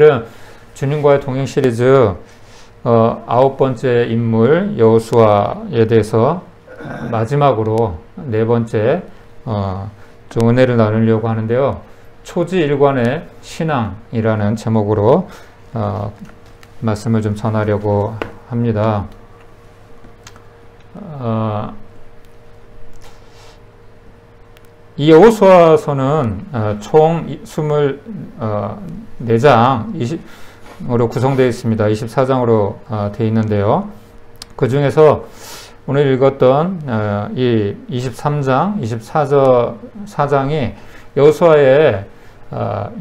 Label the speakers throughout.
Speaker 1: 오늘은 주님과의 동행 시리즈 9번째 인물 여호수아에 대해서 마지막으로 4번째 좀 은혜를 나누려고 하는데요. 초지일관의 신앙이라는 제목으로 말씀을 좀 전하려고 합니다. 이 여호수아서는 총 24장으로 구성되어 있습니다. 24장으로 되어 있는데요. 그 중에서 오늘 읽었던 이 23장, 24장이 여호수아의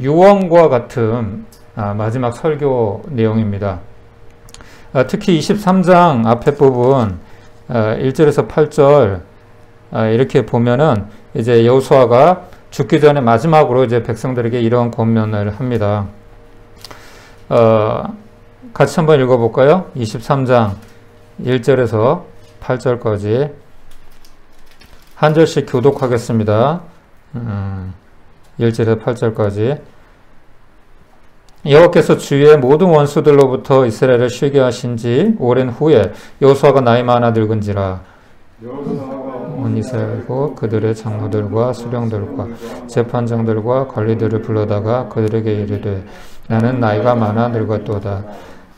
Speaker 1: 유언과 같은 마지막 설교 내용입니다. 특히 23장 앞에 부분 1절에서 8절 이렇게 보면은 이제 여호수아가 죽기 전에 마지막으로 이제 백성들에게 이런 권면을 합니다. 같이 한번 읽어볼까요? 23장 1절에서 8절까지 한 절씩 교독하겠습니다. 1절에서 8절까지. 여호와께서 주위의 모든 원수들로부터 이스라엘을 쉬게 하신 지 오랜 후에 여호수아가 나이 많아 늙은지라 온 이스라엘고 그들의 장로들과 수령들과 재판장들과 관리들을 불러다가 그들에게 이르되 나는 나이가 많아 늙었도다.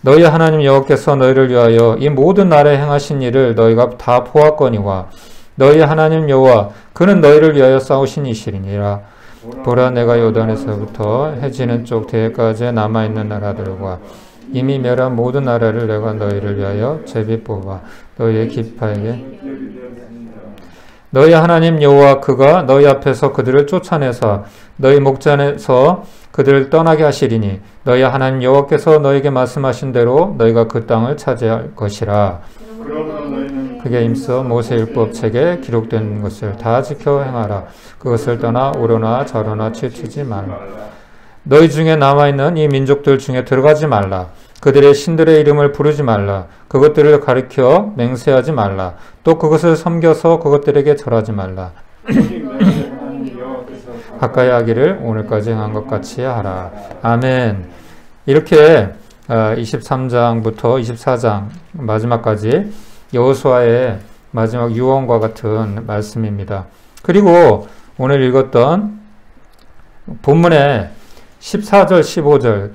Speaker 1: 너희 하나님 여호와께서 너희를 위하여 이 모든 날에 행하신 일을 너희가 다 보았거니와 너희 하나님 여호와 그는 너희를 위하여 싸우신 이시리니라. 보라 내가 요단에서부터 해지는 쪽 대해까지 남아있는 나라들과 이미 멸한 모든 나라를 내가 너희를 위하여 제비 뽑아 너희의 기파에게 너희 하나님 여호와 그가 너희 앞에서 그들을 쫓아내사 너희 목전에서 그들을 떠나게 하시리니 너희 하나님 여호와께서 너희에게 말씀하신 대로 너희가 그 땅을 차지할 것이라. 그게 임서 모세율법책에 기록된 것을 다 지켜 행하라. 그것을 떠나 오로나 저로나 치우치지 말라. 너희 중에 남아있는 이 민족들 중에 들어가지 말라. 그들의 신들의 이름을 부르지 말라. 그것들을 가리켜 맹세하지 말라. 또 그것을 섬겨서 그것들에게 절하지 말라. 가까이 하기를 오늘까지 행한 것 같이 하라. 아멘. 이렇게 23장부터 24장 마지막까지 여호수아의 마지막 유언과 같은 말씀입니다. 그리고 오늘 읽었던 본문의 14절, 15절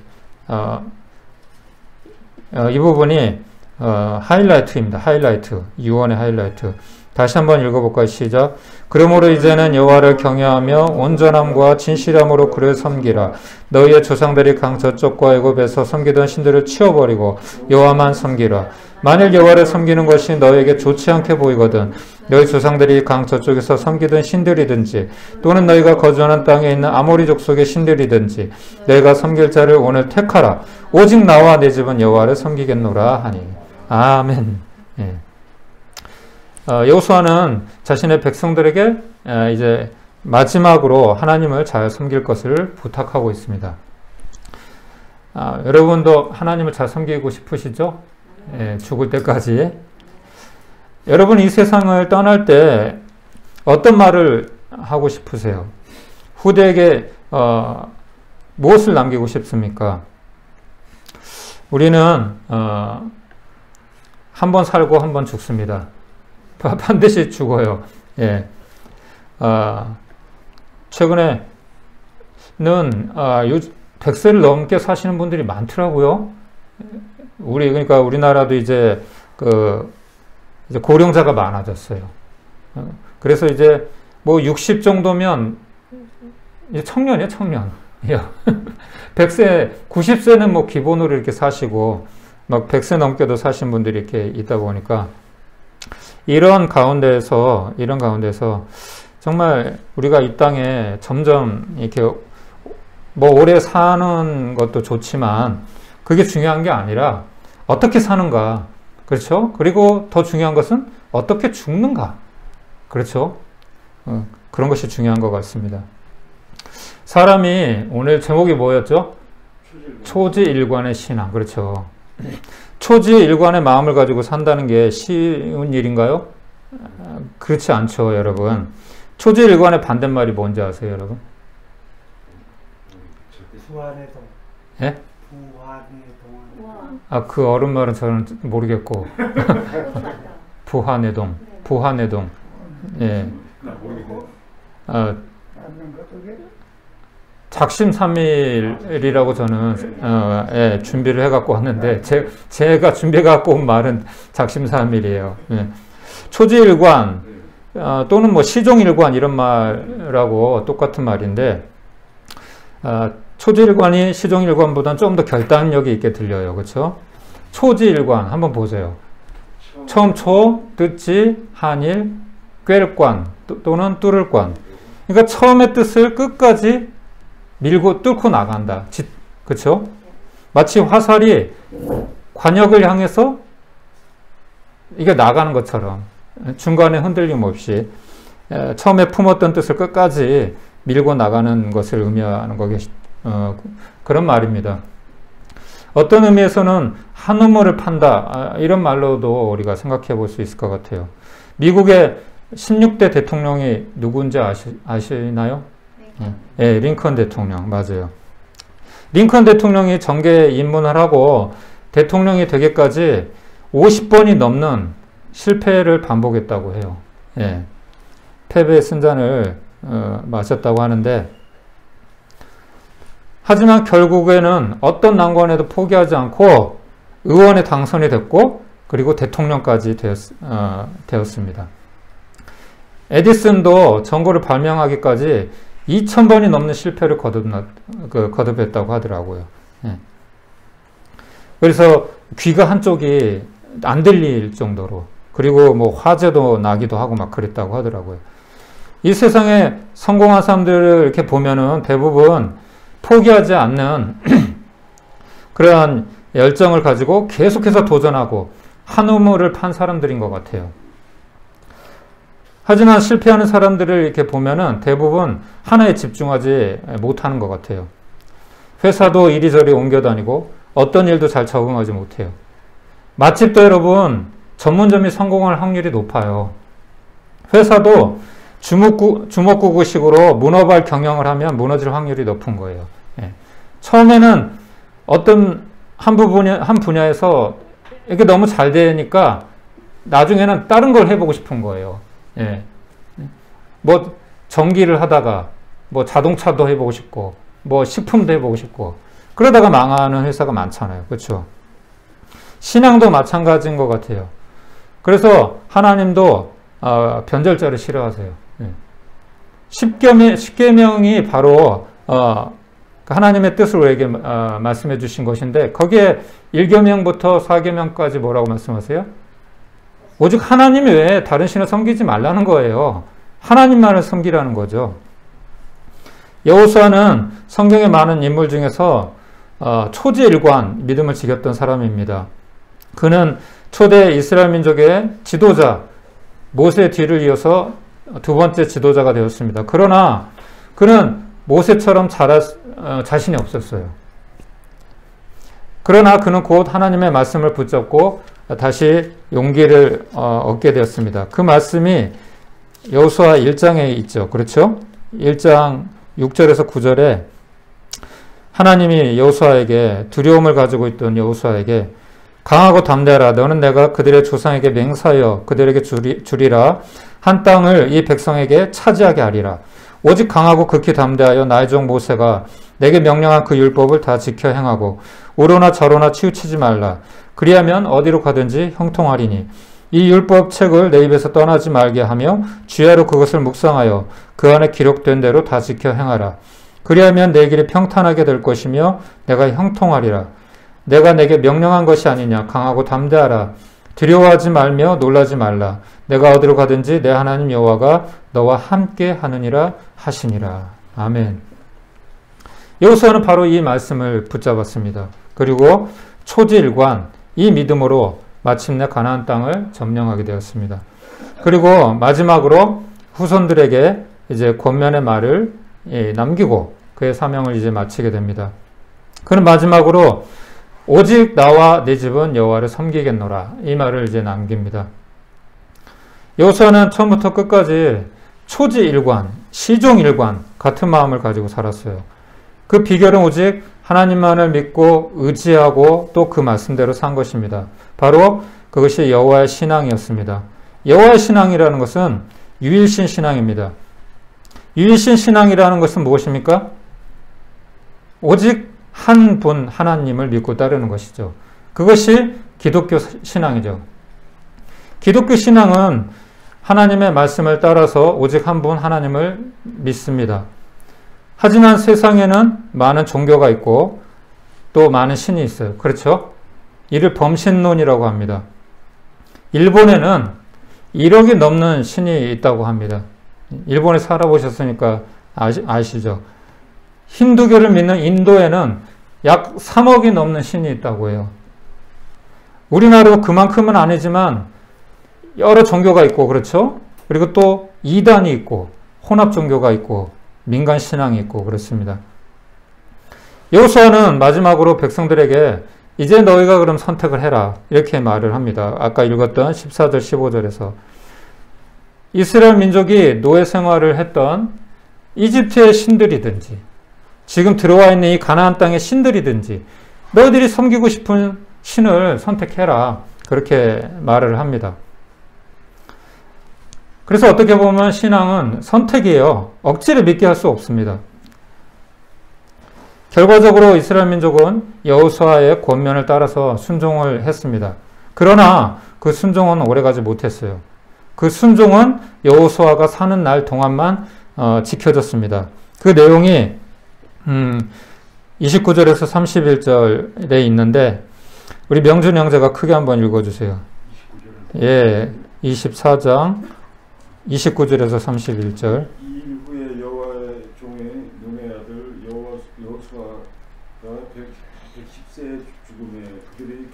Speaker 1: 이 부분이 하이라이트입니다. 하이라이트, 유언의 하이라이트. 다시 한번 읽어볼까요? 시작. 그러므로 이제는 여호와를 경외하며 온전함과 진실함으로 그를 섬기라. 너희의 조상들이 강 저쪽과 애굽에서 섬기던 신들을 치워버리고 여호와만 섬기라. 만일 여호와를 섬기는 것이 너희에게 좋지 않게 보이거든 너희 조상들이 강 저쪽에서 섬기던 신들이든지 또는 너희가 거주하는 땅에 있는 아모리 족속의 신들이든지 너희가 섬길 자를 오늘 택하라. 오직 나와 내 집은 여호와를 섬기겠노라 하니. 아멘. 예. 여호수아는 자신의 백성들에게 이제 마지막으로 하나님을 잘 섬길 것을 부탁하고 있습니다. 여러분도 하나님을 잘 섬기고 싶으시죠? 예, 죽을 때까지. 여러분 이 세상을 떠날 때 어떤 말을 하고 싶으세요? 후대에게 무엇을 남기고 싶습니까? 우리는 한 번 살고 한 번 죽습니다. 반드시 죽어요. 예. 최근에는 100세를 넘게 사시는 분들이 많더라고요. 그러니까 우리나라도 이제 이제 고령자가 많아졌어요. 그래서 이제 뭐 60 정도면 이제 청년이에요, 청년. 100세, 90세는 뭐 기본으로 이렇게 사시고 막 100세 넘게도 사신 분들이 이렇게 있다 보니까 이런 가운데서 정말 우리가 이 땅에 점점 이렇게 뭐 오래 사는 것도 좋지만 그게 중요한 게 아니라 어떻게 사는가. 그렇죠? 그리고 더 중요한 것은 어떻게 죽는가. 그렇죠? 그런 것이 중요한 것 같습니다. 사람이 오늘 제목이 뭐였죠? 초지일관의 신앙. 그렇죠? 초지일관의 마음을 가지고 산다는 게 쉬운 일인가요? 그렇지 않죠, 여러분. 초지일관의 반대말이 뭔지 아세요, 여러분?
Speaker 2: 소환해서.
Speaker 1: 예? 그 어른 말은 저는 모르겠고. 부하내동. 예. 작심삼일이라고 저는 예, 준비를 해갖고 왔는데 제가 준비해갖고 온 말은 작심삼일이에요. 예. 초지일관 또는 뭐 시종일관 이런 말하고 똑같은 말인데 초지일관이 시종일관보다는 좀 더 결단력이 있게 들려요. 그렇죠? 초지일관 한번 보세요. 처음 초, 뜻지, 한일, 꿰quan 또는 뚫을관. 그러니까 처음의 뜻을 끝까지 밀고 뚫고 나간다. 그렇죠? 마치 화살이 관역을 향해서 이게 나가는 것처럼 중간에 흔들림 없이 처음에 품었던 뜻을 끝까지 밀고 나가는 것을 의미하는 그런 말입니다. 어떤 의미에서는 한 우물을 판다 이런 말로도 우리가 생각해 볼 수 있을 것 같아요. 미국의 16대 대통령이 누군지 아시나요? 네, 링컨 대통령 맞아요. 링컨 대통령이 정계에 입문을 하고 대통령이 되기까지 50번이 넘는 실패를 반복했다고 해요. 예, 패배의 쓴잔을 마셨다고 하는데 하지만 결국에는 어떤 난관에도 포기하지 않고 의원에 당선이 됐고 그리고 대통령까지 되었습니다. 에디슨도 전구를 발명하기까지 2000번이 넘는 실패를 거듭했다고 하더라고요. 예. 그래서 귀가 한쪽이 안 들릴 정도로 그리고 뭐 화재도 나기도 하고 막 그랬다고 하더라고요. 이 세상에 성공한 사람들을 이렇게 보면은 대부분 포기하지 않는 그러한 열정을 가지고 계속해서 도전하고 한 우물을 판 사람들인 것 같아요. 하지만 실패하는 사람들을 이렇게 보면은 대부분 하나에 집중하지 못하는 것 같아요. 회사도 이리저리 옮겨 다니고 어떤 일도 잘 적응하지 못해요. 맛집도 여러분 전문점이 성공할 확률이 높아요. 회사도 주먹구구식으로 문어발 경영을 하면 무너질 확률이 높은 거예요. 예. 처음에는 어떤 한 분야에서 이게 너무 잘 되니까 나중에는 다른 걸 해보고 싶은 거예요. 예. 뭐 전기를 하다가 뭐 자동차도 해보고 싶고 뭐 식품도 해보고 싶고 그러다가 망하는 회사가 많잖아요. 그렇죠? 신앙도 마찬가지인 것 같아요. 그래서 하나님도 변절자를 싫어하세요. 예. 십계명이 바로 하나님의 뜻을 우리에게 말씀해 주신 것인데 거기에 1계명부터 4계명까지 뭐라고 말씀하세요? 오직 하나님 외에 다른 신을 섬기지 말라는 거예요. 하나님만을 섬기라는 거죠. 여호수아는 성경의 많은 인물 중에서 초지일관 믿음을 지켰던 사람입니다. 그는 초대 이스라엘 민족의 지도자 모세 뒤를 이어서 두 번째 지도자가 되었습니다. 그러나 그는 모세처럼 잘할 자신이 없었어요. 그러나 그는 곧 하나님의 말씀을 붙잡고 다시 용기를 얻게 되었습니다. 그 말씀이 여호수아 1장에 있죠. 그렇죠? 1장 6절에서 9절에 하나님이 여호수아에게 두려움을 가지고 있던 여호수아에게 강하고 담대하라. 너는 내가 그들의 조상에게 맹세하여 그들에게 주리라 한 땅을 이 백성에게 차지하게 하리라. 오직 강하고 극히 담대하여 나의 종 모세가 내게 명령한 그 율법을 다 지켜 행하고 우로나 저로나 치우치지 말라. 그리하면 어디로 가든지 형통하리니 이 율법 책을 내 입에서 떠나지 말게 하며 주야로 그것을 묵상하여 그 안에 기록된 대로 다 지켜 행하라. 그리하면 내 길이 평탄하게 될 것이며 내가 형통하리라. 내가 내게 명령한 것이 아니냐. 강하고 담대하라. 두려워하지 말며 놀라지 말라. 내가 어디로 가든지 내 하나님 여호와가 너와 함께 하느니라 하시니라. 아멘. 여호수아는 바로 이 말씀을 붙잡았습니다. 그리고 초지일관 이 믿음으로 마침내 가나안 땅을 점령하게 되었습니다. 그리고 마지막으로 후손들에게 이제 권면의 말을 남기고 그의 사명을 이제 마치게 됩니다. 그는 마지막으로 오직 나와 내 집은 여호와를 섬기겠노라 이 말을 이제 남깁니다. 여호수아는 처음부터 끝까지 초지일관, 시종일관 같은 마음을 가지고 살았어요. 그 비결은 오직 하나님만을 믿고 의지하고 또 그 말씀대로 산 것입니다. 바로 그것이 여호와의 신앙이었습니다. 여호와의 신앙이라는 것은 유일신 신앙입니다. 유일신 신앙이라는 것은 무엇입니까? 오직 한 분 하나님을 믿고 따르는 것이죠. 그것이 기독교 신앙이죠. 기독교 신앙은 하나님의 말씀을 따라서 오직 한 분 하나님을 믿습니다. 하지만 세상에는 많은 종교가 있고 또 많은 신이 있어요. 그렇죠? 이를 범신론이라고 합니다. 일본에는 1억이 넘는 신이 있다고 합니다. 일본에 살아보셨으니까 아시죠? 힌두교를 믿는 인도에는 약 3억이 넘는 신이 있다고 해요. 우리나라도 그만큼은 아니지만 여러 종교가 있고 그렇죠? 그리고 또 이단이 있고 혼합 종교가 있고 민간 신앙이 있고 그렇습니다. 여호수아는 마지막으로 백성들에게 이제 너희가 그럼 선택을 해라 이렇게 말을 합니다. 아까 읽었던 14절 15절에서 이스라엘 민족이 노예 생활을 했던 이집트의 신들이든지 지금 들어와 있는 이 가나안 땅의 신들이든지 너희들이 섬기고 싶은 신을 선택해라 그렇게 말을 합니다. 그래서 어떻게 보면 신앙은 선택이에요. 억지로 믿게 할 수 없습니다. 결과적으로 이스라엘 민족은 여호수아의 권면을 따라서 순종을 했습니다. 그러나 그 순종은 오래가지 못했어요. 그 순종은 여호수아가 사는 날 동안만 지켜졌습니다. 그 내용이 29절에서 31절에 있는데 우리 명준 형제가 크게 한번 읽어주세요. 예, 24장 29절에서 31절.
Speaker 2: 이 일 후에 여호와의 종의 눈의 아들 여호수아가 110세에 죽음에 그들이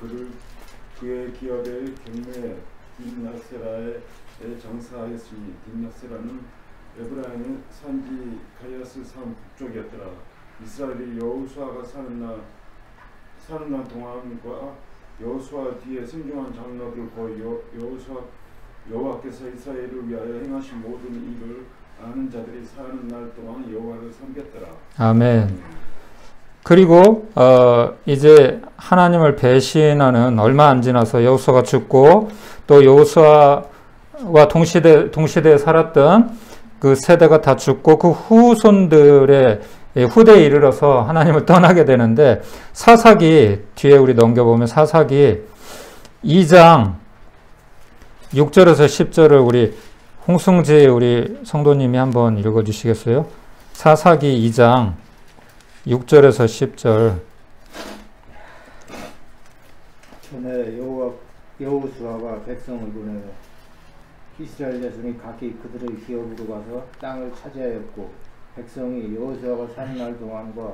Speaker 2: 그의 기업의 경매에 딥나세라에 장사하였으니 딥나세라는 에브라임의 산지 가야스 산 북쪽이었더라. 이스라엘이 여호수아가 사는 날 동안과 여호수아 뒤에 생존한 장로들 거의 여호와께서 이스라엘을 위하여 행하신 모든 일을 아는 자들이 사는 날 동안 여호와를 섬겼더라. 아멘.
Speaker 1: 그리고 이제 하나님을 배신하는 얼마 안 지나서 여호수아가 죽고 또 여호수아와 동시대에 살았던 그 세대가 다 죽고 그 후손들의 후대에 이르러서 하나님을 떠나게 되는데 사사기 뒤에 우리 넘겨보면 사사기 2장 6절에서 10절을 우리 홍승지 우리 성도님이 한번 읽어주시겠어요? 사사기 2장 6절에서 10절.
Speaker 3: 전에 여호수아가 백성을 보내어 이스라엘 자손이 각기 그들의 기업으로 가서 땅을 차지하였고 백성이 여호수아가 사는 날 동안과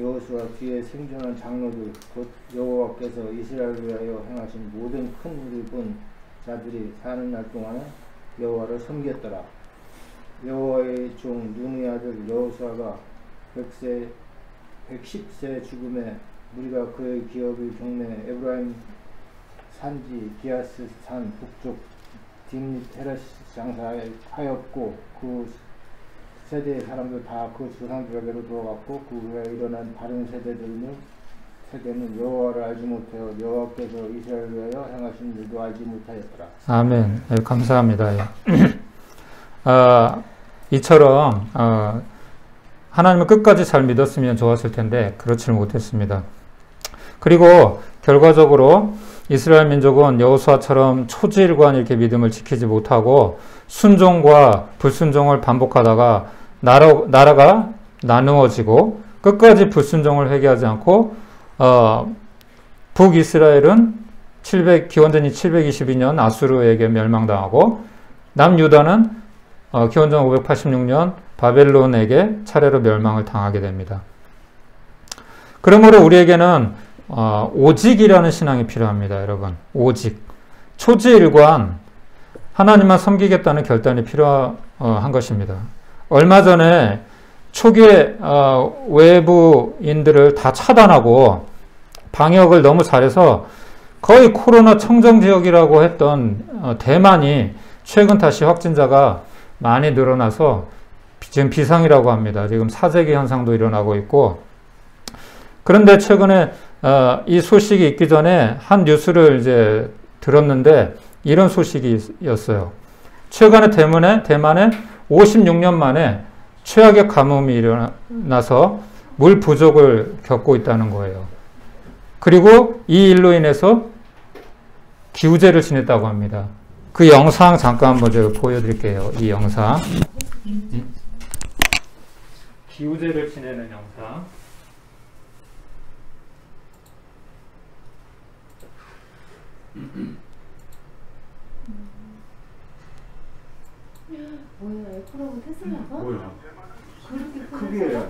Speaker 3: 여호수아 뒤에 생존한 장로들 곧 여호와께서 이스라엘을 위하여 행하신 모든 큰 일을 본 자들이 사는 날 동안에 여호와를 섬겼더라. 여호와의 종 눈의 아들 여호수아가 110세 죽음에 우리가 그의 기업의 경내 에브라임 산지 기아스 산 북쪽 딥헤레스 장사하였고 그 세대의 사람들 다 그 조상들에게로 돌아갔고 그 후에 일어난 다른 세대는 여호와를 알지 못하여 여호와께서 이스라엘을 위하여 행하신 일도 알지 못하였더라.
Speaker 1: 아멘. 네, 감사합니다. 이처럼 하나님을 끝까지 잘 믿었으면 좋았을 텐데 그렇지는 못했습니다. 그리고 결과적으로 이스라엘 민족은 여호수아처럼 초지일관 이렇게 믿음을 지키지 못하고 순종과 불순종을 반복하다가 나라가 나누어지고 끝까지 불순종을 회개하지 않고 북이스라엘은 기원전 722년 아수르에게 멸망당하고 남유다는 기원전 586년 바벨론에게 차례로 멸망을 당하게 됩니다. 그러므로 우리에게는 오직이라는 신앙이 필요합니다. 여러분, 오직 초지일관 하나님만 섬기겠다는 결단이 필요한 것입니다. 얼마 전에 초기에 외부인들을 다 차단하고 방역을 너무 잘해서 거의 코로나 청정지역이라고 했던 대만이 최근 다시 확진자가 많이 늘어나서 지금 비상이라고 합니다. 지금 사재기 현상도 일어나고 있고 그런데 최근에 이 소식이 있기 전에 한 뉴스를 이제 들었는데 이런 소식이었어요. 최근에 대만에 56년 만에 최악의 가뭄이 일어나서 물 부족을 겪고 있다는 거예요. 그리고 이 일로 인해서 기우제를 지냈다고 합니다. 그 영상 잠깐 한번 제가 보여드릴게요. 이 영상. 기우제를 지내는 영상.
Speaker 4: 뭐야, F라고 테슬라가?
Speaker 2: 뭐야?
Speaker 4: 그렇게
Speaker 3: 크게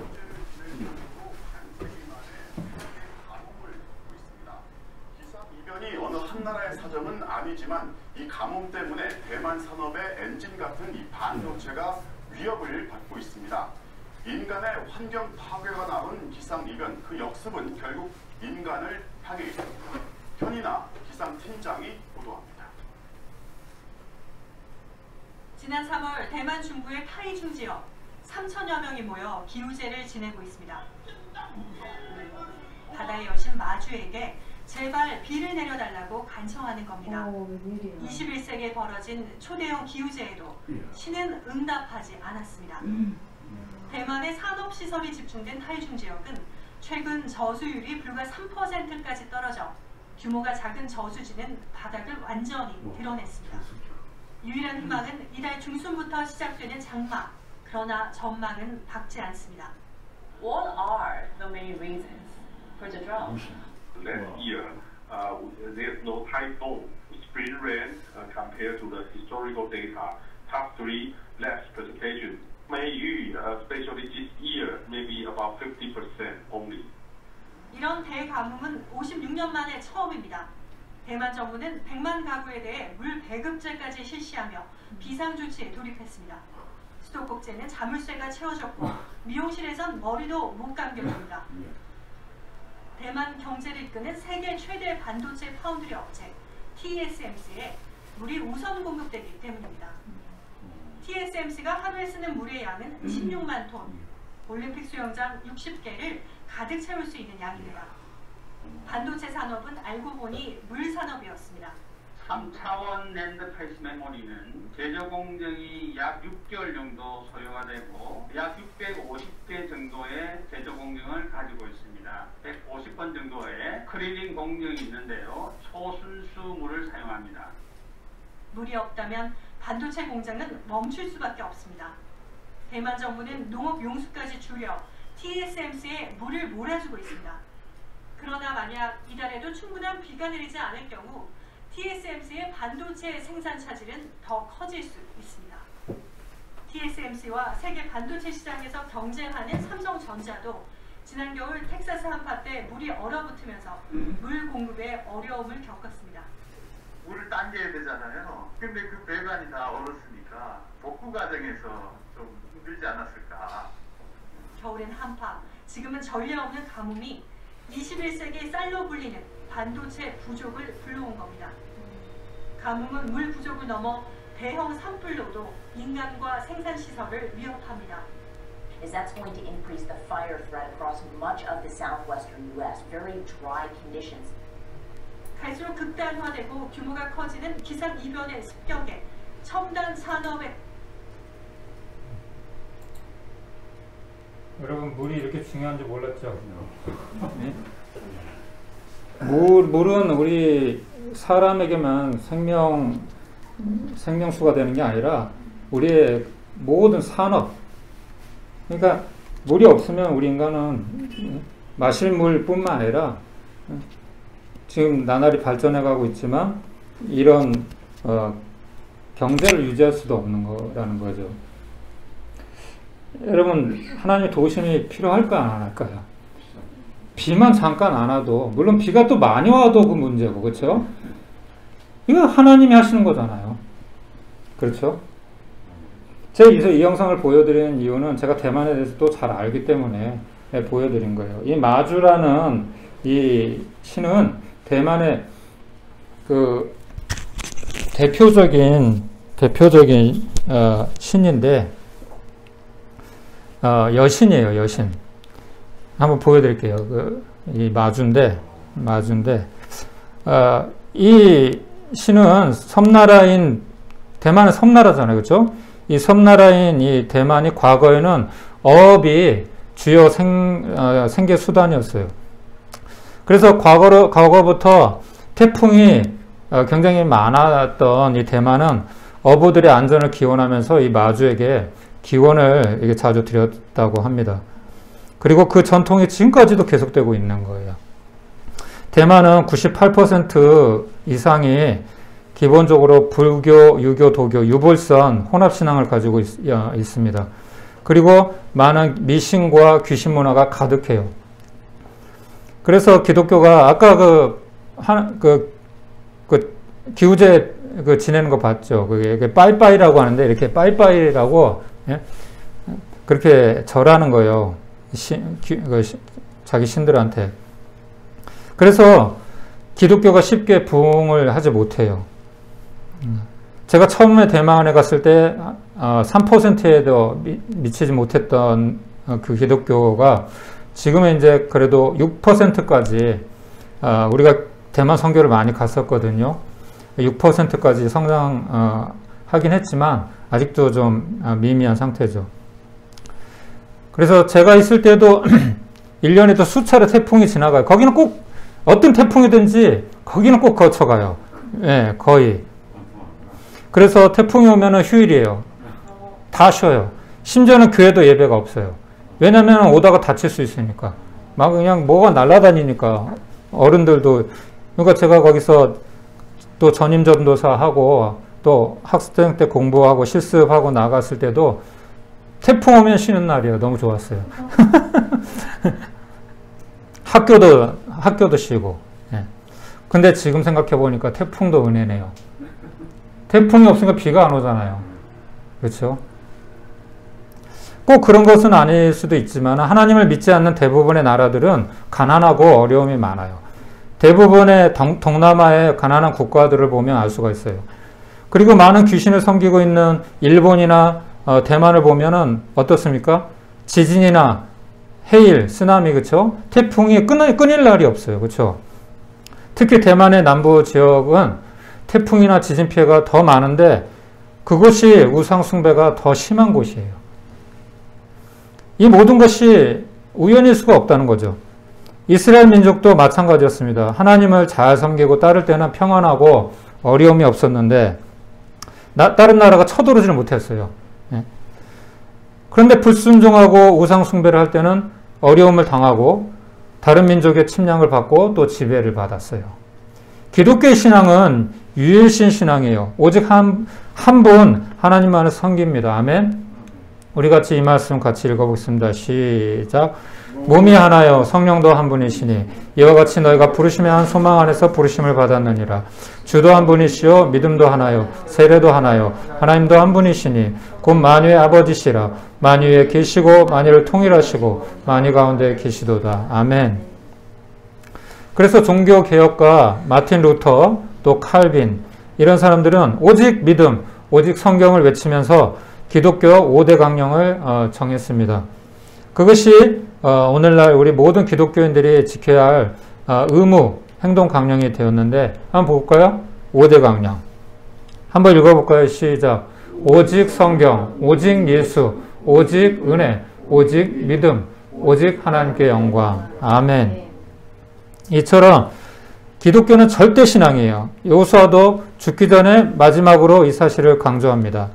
Speaker 5: 이변이 어느 한 나라의 사정은 아니지만 이 가뭄 때문에 대만 산업의 엔진 같은 이 반도체가 위협을 받고 있습니다. 인간의 환경 파괴가 낳은 기상 이변, 그 역습은 결국 인간을 향해 있습니다. 현이나 기상 팀장이 보도합니다.
Speaker 6: 지난 3월 대만 중부의 타이중 지역 3천여 명이 모여 기우제를 지내고 있습니다. 바다의 여신 마주에게 제발 비를 내려달라고 간청하는 겁니다. 21세기에 벌어진 초대형 기우제에도 신은 응답하지 않았습니다. 대만의 산업시설이 집중된 타이중 지역은 최근 저수율이 불과 3%까지 떨어져 규모가 작은 저수지는 바닥을 완전히 드러냈습니다. 유일한 희망은 이달 중순부터 시작되는 장마. 그러나 전망은 밝지 않습니다.
Speaker 7: What are the main reasons for the drought?
Speaker 8: Last year, there's no typhoon, spring rain compared to the historical data. Top 3 less precipitation. Maybe, especially this year, maybe about 50% only.
Speaker 6: 이런 대가뭄은 56년 만에 처음입니다. 대만 정부는 100만 가구에 대해 물 배급제까지 실시하며 비상조치에 돌입했습니다. 수도꼭지는 자물쇠가 채워졌고 미용실에선 머리도 못 감겨줍니다. 대만 경제를 이끄는 세계 최대 반도체 파운드리 업체 TSMC에 물이 우선 공급되기 때문입니다. TSMC가 하루에 쓰는 물의 양은 16만 톤, 올림픽 수영장 60개를 가득 채울 수 있는 양입니다. 반도체 산업은 알고 보니 물 산업이었습니다.
Speaker 9: 3차원 낸드 패스 메모리는 제조 공정이 약 6개월 정도 소요가 되고 약 650개 정도의 제조 공정을 가지고 있습니다. 150번 정도의 크릴링 공정이 있는데요. 초순수물을 사용합니다.
Speaker 6: 물이 없다면 반도체 공장은 멈출 수밖에 없습니다. 대만 정부는 농업 용수까지 줄여 TSMC에 물을 몰아주고 있습니다. 그러나 만약 이달에도 충분한 비가 내리지 않을 경우 TSMC의 반도체 생산 차질은 더 커질 수 있습니다. TSMC와 세계 반도체 시장에서 경쟁하는 삼성전자도 지난 겨울 텍사스 한파 때 물이 얼어붙으면서 물 공급에 어려움을 겪었습니다.
Speaker 9: 물을 당겨야 되잖아요. 근데 그 배관이 다 얼었으니까 복구 과정에서 좀 힘들지 않았을까.
Speaker 6: 겨울엔 한파, 지금은 전례 없는 가뭄이 21세기 쌀로 불리는 반도체 부족을 불러온 겁니다. 가뭄은 물 부족을 넘어 대형 산불로도 인간과 생산시설을 위협합니다.
Speaker 7: Is that's going to increase the fire threat across much of the southwestern U.S. Very dry conditions.
Speaker 6: 갈수록 극단화되고 규모가 커지는 기상 이변의 습격에 첨단 산업의
Speaker 1: 여러분 물이 이렇게 중요한지 몰랐죠? 네? 물은 우리 사람에게만 생명수가 되는 게 아니라 우리의 모든 산업, 그러니까 물이 없으면 우리 인간은 마실 물뿐만 아니라 지금 나날이 발전해가고 있지만 이런 경제를 유지할 수도 없는 거라는 거죠. 여러분 하나님의 도우심이 필요할까 안 할까요? 비만 잠깐 안 와도, 물론 비가 또 많이 와도 그 문제고, 그렇죠? 이거 하나님이 하시는 거잖아요. 그렇죠? 제가 이 영상을 보여드리는 이유는 제가 대만에 대해서 또 잘 알기 때문에 보여드린 거예요. 이 마주라는 이 신은 대만의 그 대표적인 신인데 여신이에요, 여신. 한번 보여드릴게요. 이 마주인데, 이 시는 섬나라인, 대만은 섬나라잖아요. 그렇죠? 이 섬나라인 이 대만이 과거에는 어업이 주요 생계 수단이었어요. 그래서 과거부터 태풍이 굉장히 많았던 이 대만은 어부들의 안전을 기원하면서 이 마주에게 기원을 이게 자주 드렸다고 합니다. 그리고 그 전통이 지금까지도 계속되고 있는 거예요. 대만은 98% 이상이 기본적으로 불교, 유교, 도교, 유불선 혼합신앙을 가지고 있습니다. 그리고 많은 미신과 귀신 문화가 가득해요. 그래서 기독교가 아까 기우제 지내는 거 봤죠? 그게 빠이빠이라고 하는데 이렇게 빠이빠이라고 그렇게 절하는 거예요. 자기 신들한테. 그래서 기독교가 쉽게 부흥을 하지 못해요. 제가 처음에 대만에 갔을 때 3%에도 미치지 못했던 그 기독교가 지금은 이제 그래도 6%까지 우리가 대만 선교를 많이 갔었거든요. 6%까지 성장하긴 했지만 아직도 좀 미미한 상태죠. 그래서 제가 있을 때도 1년에도 수차례 태풍이 지나가요. 거기는 꼭 어떤 태풍이든지 거기는 꼭 거쳐가요. 예, 거의. 그래서 태풍이 오면은 휴일이에요. 다 쉬어요. 심지어는 교회도 예배가 없어요. 왜냐면 오다가 다칠 수 있으니까. 막 그냥 뭐가 날아다니니까. 어른들도. 그러니까 제가 거기서 또 전임전도사 하고 또 학생 때 공부하고 실습하고 나갔을 때도 태풍 오면 쉬는 날이에요. 너무 좋았어요. 학교도 쉬고. 예. 근데 지금 생각해 보니까 태풍도 은혜네요. 태풍이 없으니까 비가 안 오잖아요. 그렇죠? 꼭 그런 것은 아닐 수도 있지만 하나님을 믿지 않는 대부분의 나라들은 가난하고 어려움이 많아요. 대부분의 동남아의 가난한 국가들을 보면 알 수가 있어요. 그리고 많은 귀신을 섬기고 있는 일본이나 대만을 보면은 어떻습니까? 지진이나 해일, 쓰나미, 그쵸? 태풍이 끊일 날이 없어요. 그쵸? 특히 대만의 남부 지역은 태풍이나 지진 피해가 더 많은데 그곳이 우상숭배가 더 심한 곳이에요. 이 모든 것이 우연일 수가 없다는 거죠. 이스라엘 민족도 마찬가지였습니다. 하나님을 잘 섬기고 따를 때는 평안하고 어려움이 없었는데 다른 나라가 쳐들어오지를 못했어요. 예. 그런데 불순종하고 우상숭배를 할 때는 어려움을 당하고 다른 민족의 침략을 받고 또 지배를 받았어요. 기독교의 신앙은 유일신 신앙이에요. 오직 한 분 하나님만을 섬깁니다. 아멘. 우리 같이 이 말씀 같이 읽어보겠습니다. 시작. 몸이 하나요 성령도 한 분이시니 이와 같이 너희가 부르심의 한 소망 안에서 부르심을 받았느니라. 주도 한 분이시요 믿음도 하나요 세례도 하나요 하나님도 한 분이시니 곧 만유의 아버지시라. 만유에 계시고 만유를 통일하시고 만유 가운데 계시도다. 아멘. 그래서 종교개혁가 마틴 루터 또 칼빈 이런 사람들은 오직 믿음 오직 성경을 외치면서 기독교 5대 강령을 정했습니다. 그것이 오늘날 우리 모든 기독교인들이 지켜야 할 의무 행동 강령이 되었는데 한번 볼까요? 5대 강령 한번 읽어볼까요? 시작. 오직 성경, 오직 예수, 오직 은혜, 오직 믿음, 오직 하나님께 영광. 아멘. 이처럼 기독교는 절대 신앙이에요. 여호수아도 죽기 전에 마지막으로 이 사실을 강조합니다.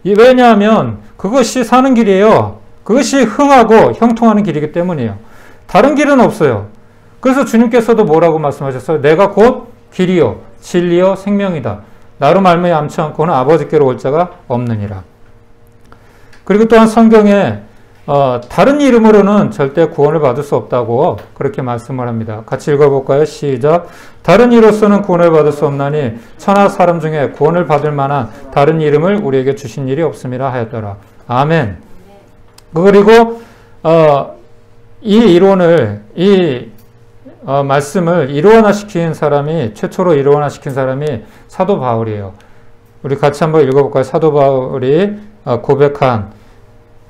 Speaker 1: 왜냐하면 그것이 사는 길이에요. 그것이 흥하고 형통하는 길이기 때문이에요. 다른 길은 없어요. 그래서 주님께서도 뭐라고 말씀하셨어요? 내가 곧 길이요 진리요 생명이다. 나로 말미암지 않고는 아버지께로 올 자가 없느니라. 그리고 또한 성경에 다른 이름으로는 절대 구원을 받을 수 없다고 그렇게 말씀을 합니다. 같이 읽어볼까요? 시작. 다른 이로서는 구원을 받을 수 없나니 천하 사람 중에 구원을 받을 만한 다른 이름을 우리에게 주신 일이 없음이라 하였더라. 아멘. 그리고 이 이론을 이 말씀을 일원화시킨 사람이 최초로 일원화시킨 사람이 사도 바울이에요. 우리 같이 한번 읽어볼까요? 사도 바울이 고백한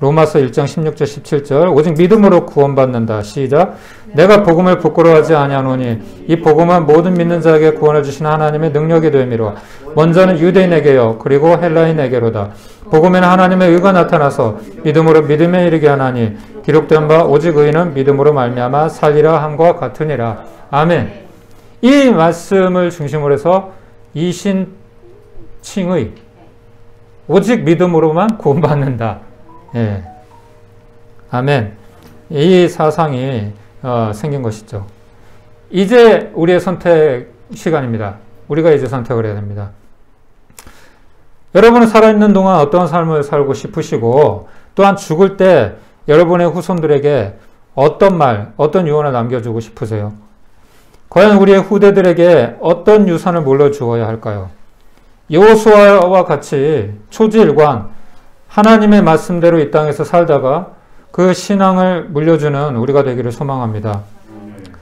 Speaker 1: 로마서 1장 16절 17절 오직 믿음으로 구원받는다. 시작. 내가 복음을 부끄러워하지 아니하노니 이 복음은 모든 믿는 자에게 구원을 주시는 하나님의 능력이 됨이로라. 먼저는 유대인에게요 그리고 헬라인에게로다. 복음에는 하나님의 의가 나타나서 믿음으로 믿음에 이르게 하나니 기록된 바 오직 의인은 믿음으로 말미암아 살리라 함과 같으니라. 아멘. 이 말씀을 중심으로 해서 이신칭의 오직 믿음으로만 구원받는다. 예. 아멘. 이 사상이 생긴 것이죠. 이제 우리의 선택 시간입니다. 우리가 이제 선택을 해야 됩니다. 여러분은 살아있는 동안 어떤 삶을 살고 싶으시고 또한 죽을 때 여러분의 후손들에게 어떤 말, 어떤 유언을 남겨주고 싶으세요? 과연 우리의 후대들에게 어떤 유산을 물려주어야 할까요? 여호수아와 같이 초지일관 하나님의 말씀대로 이 땅에서 살다가 그 신앙을 물려주는 우리가 되기를 소망합니다.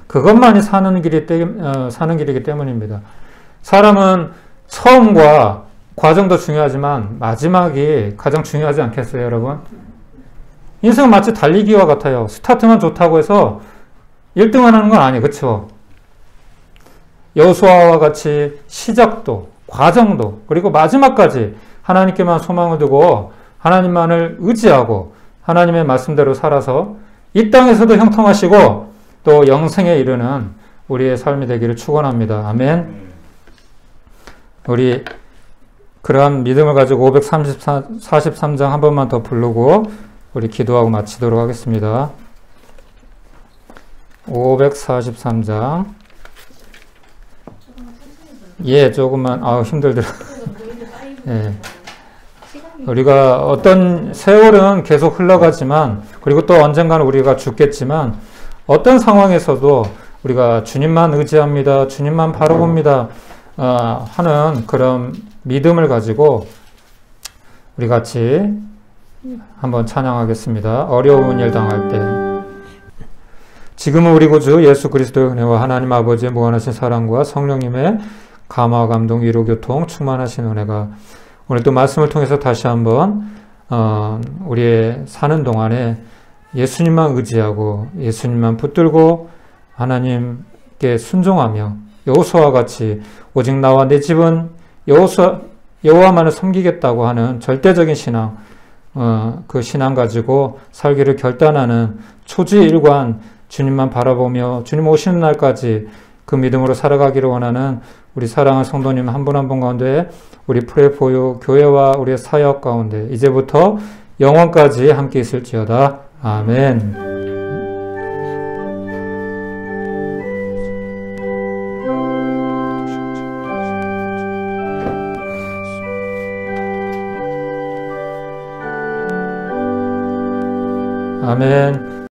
Speaker 1: 그것만이 사는 길이기 때문입니다. 사람은 처음과 과정도 중요하지만 마지막이 가장 중요하지 않겠어요, 여러분? 인생은 마치 달리기와 같아요. 스타트만 좋다고 해서 1등을 하는 건 아니에요. 그렇죠? 여호수아와 같이 시작도, 과정도, 그리고 마지막까지 하나님께만 소망을 두고 하나님만을 의지하고 하나님의 말씀대로 살아서 이 땅에서도 형통하시고 또 영생에 이르는 우리의 삶이 되기를 축원합니다. 아멘. 우리 그러한 믿음을 가지고 543장 한 번만 더 부르고 우리 기도하고 마치도록 하겠습니다. 543장. 예, 조금만, 힘들더라. 예. 우리가 어떤 세월은 계속 흘러가지만, 그리고 또 언젠가는 우리가 죽겠지만, 어떤 상황에서도 우리가 주님만 의지합니다. 주님만 바라봅니다. 하는 그런 믿음을 가지고 우리 같이 한번 찬양하겠습니다. 어려운 일 당할 때. 지금은 우리 구주 예수 그리스도의 은혜와 하나님 아버지의 무한하신 사랑과 성령님의 감화, 감동, 위로, 교통, 충만하신 은혜가 오늘 또 말씀을 통해서 다시 한번 우리의 사는 동안에 예수님만 의지하고 예수님만 붙들고 하나님께 순종하며 여호수아와 같이 오직 나와 내 집은 여호와만을 섬기겠다고 하는 절대적인 신앙, 그 신앙 가지고 살기를 결단하는 초지일관 주님만 바라보며 주님 오시는 날까지 그 믿음으로 살아가기를 원하는 우리 사랑하는 성도님 한 분 한 분 가운데 우리 프레포유 교회와 우리의 사역 가운데 이제부터 영원까지 함께 있을지어다. 아멘. 아멘.